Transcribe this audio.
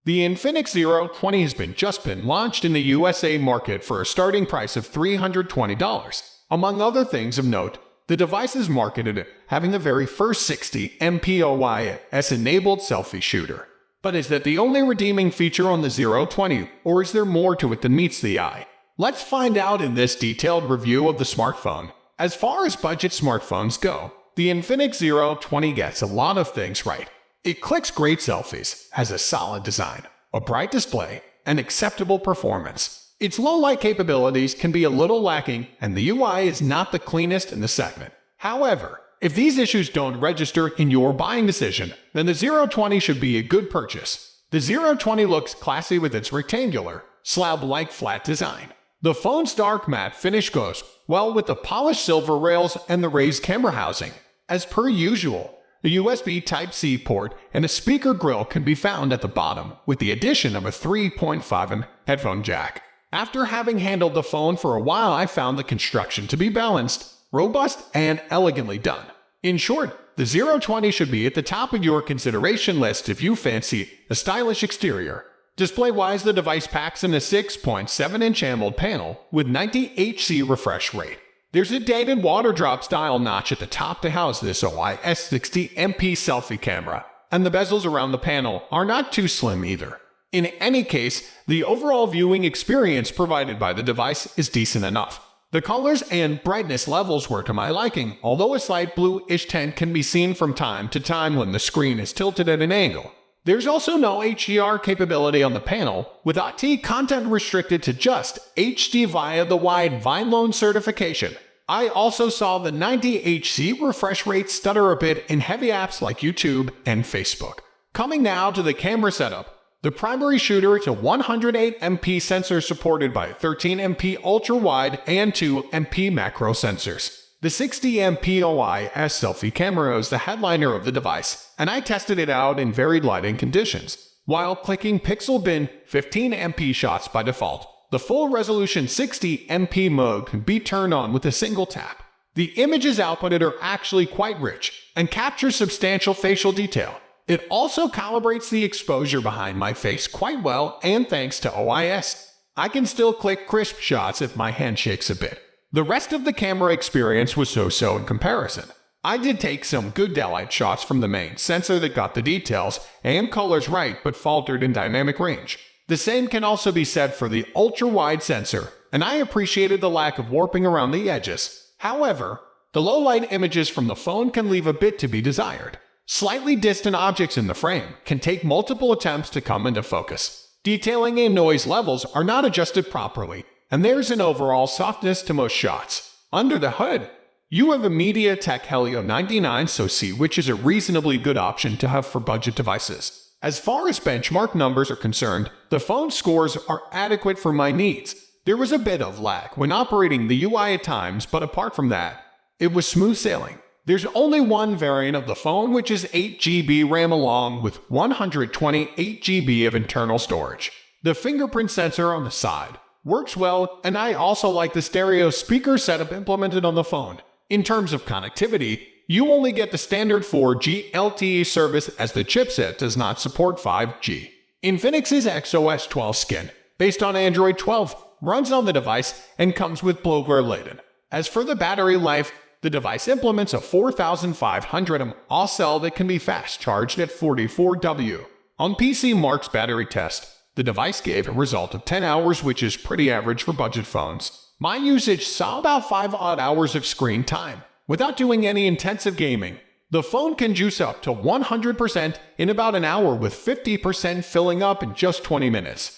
The Infinix Zero 20 has just been launched in the USA market for a starting price of $320. Among other things of note, the device is marketed having the very first 60MP OIS-enabled selfie shooter. But is that the only redeeming feature on the Zero 20, or is there more to it than meets the eye? Let's find out in this detailed review of the smartphone. As far as budget smartphones go, the Infinix Zero 20 gets a lot of things right. It clicks great selfies, has a solid design, a bright display, and acceptable performance. Its low-light capabilities can be a little lacking, and the UI is not the cleanest in the segment. However, if these issues don't register in your buying decision, then the Zero 20 should be a good purchase. The Zero 20 looks classy with its rectangular, slab-like flat design. The phone's dark matte finish goes well with the polished silver rails and the raised camera housing. As per usual, a USB Type-C port and a speaker grill can be found at the bottom, with the addition of a 3.5mm headphone jack. After having handled the phone for a while, I found the construction to be balanced, robust, and elegantly done. In short, the Zero 20 should be at the top of your consideration list if you fancy a stylish exterior. Display-wise, the device packs in a 6.7-inch AMOLED panel with 90Hz refresh rate. There's a dated water drop style notch at the top to house this OIS-60MP selfie camera, and the bezels around the panel are not too slim either. In any case, the overall viewing experience provided by the device is decent enough. The colors and brightness levels were to my liking, although a slight bluish tint can be seen from time to time when the screen is tilted at an angle. There's also no HDR capability on the panel, with IT content restricted to just HD via the wide VineLone certification. I also saw the 90Hz refresh rate stutter a bit in heavy apps like YouTube and Facebook. Coming now to the camera setup. The primary shooter is a 108MP sensor supported by 13MP ultra-wide and 2MP macro sensors. The 60MP OIS selfie camera is the headliner of the device, and I tested it out in varied lighting conditions. While clicking pixel bin 15MP shots by default, the full-resolution 60MP mode can be turned on with a single tap. The images outputted are actually quite rich and capture substantial facial detail. It also calibrates the exposure behind my face quite well, and thanks to OIS, I can still click crisp shots if my hand shakes a bit. The rest of the camera experience was so-so in comparison. I did take some good daylight shots from the main sensor that got the details and colors right but faltered in dynamic range. The same can also be said for the ultra-wide sensor, and I appreciated the lack of warping around the edges. However, the low-light images from the phone can leave a bit to be desired. Slightly distant objects in the frame can take multiple attempts to come into focus. Detailing and noise levels are not adjusted properly, and there's an overall softness to most shots. Under the hood, you have a MediaTek Helio 99SoC, which is a reasonably good option to have for budget devices. As far as benchmark numbers are concerned, the phone scores are adequate for my needs. There was a bit of lag when operating the UI at times, but apart from that, it was smooth sailing. There's only one variant of the phone, which is 8GB RAM along with 128GB of internal storage. The fingerprint sensor on the side works well, and I also like the stereo speaker setup implemented on the phone. In terms of connectivity, you only get the standard 4G LTE service as the chipset does not support 5G. Infinix's XOS 12 skin, based on Android 12, runs on the device and comes with bloatware laden. As for the battery life, the device implements a 4500mAh cell that can be fast charged at 44W. On PC Mark's battery test, the device gave a result of 10 hours, which is pretty average for budget phones. My usage saw about 5 odd hours of screen time. Without doing any intensive gaming, the phone can juice up to 100% in about an hour, with 50% filling up in just 20 minutes.